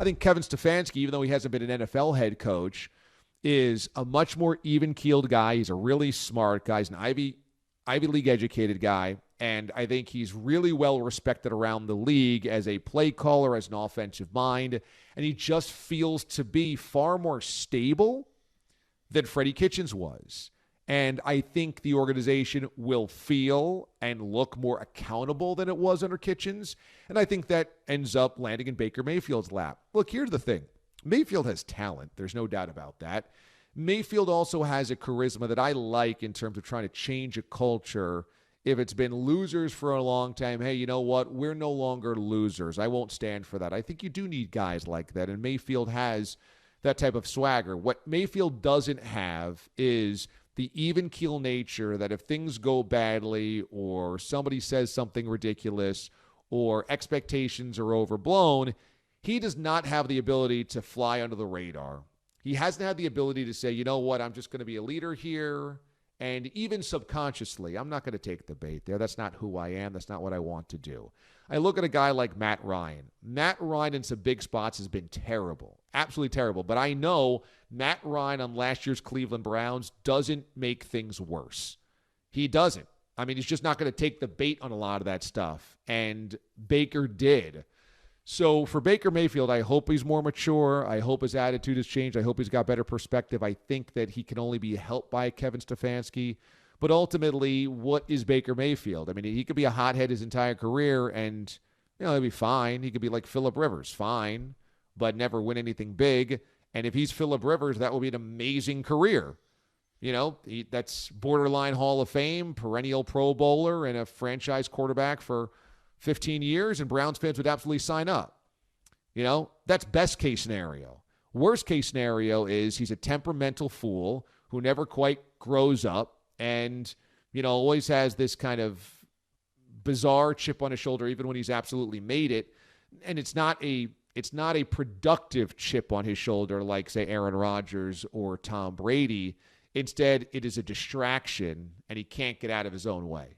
I think Kevin Stefanski, even though he hasn't been an NFL head coach, is a much more even-keeled guy. He's a really smart guy. He's an Ivy League educated guy, and I think he's really well respected around the league as a play caller, as an offensive mind, and he just feels to be far more stable than Freddie Kitchens was. And I think the organization will feel and look more accountable than it was under Kitchens, and I think that ends up landing in Baker Mayfield's lap. Look, here's the thing. Mayfield has talent. There's no doubt about that. Mayfield also has a charisma that I like in terms of trying to change a culture. If it's been losers for a long time, hey, you know what? We're no longer losers. I won't stand for that. I think you do need guys like that, and Mayfield has that type of swagger. What Mayfield doesn't have is the even-keel nature that if things go badly or somebody says something ridiculous or expectations are overblown, he does not have the ability to fly under the radar. He hasn't had the ability to say, you know what, I'm just going to be a leader here. And even subconsciously, I'm not going to take the bait there. That's not who I am. That's not what I want to do. I look at a guy like Matt Ryan. Matt Ryan in some big spots has been terrible, absolutely terrible. But I know Matt Ryan on last year's Cleveland Browns doesn't make things worse. He doesn't. I mean, he's just not going to take the bait on a lot of that stuff. And Baker did. So for Baker Mayfield, I hope he's more mature. I hope his attitude has changed. I hope he's got better perspective. I think that he can only be helped by Kevin Stefanski. But ultimately, what is Baker Mayfield? I mean, he could be a hothead his entire career and, he'll be fine. He could be like Phillip Rivers, fine, but never win anything big. And if he's Phillip Rivers, that will be an amazing career. That's borderline Hall of Fame, perennial Pro Bowler, and a franchise quarterback for 15 years, and Browns fans would absolutely sign up. That's best case scenario. Worst case scenario is he's a temperamental fool who never quite grows up and, always has this kind of bizarre chip on his shoulder, even when he's absolutely made it. And it's not a productive chip on his shoulder like, say, Aaron Rodgers or Tom Brady. Instead, it is a distraction, and he can't get out of his own way.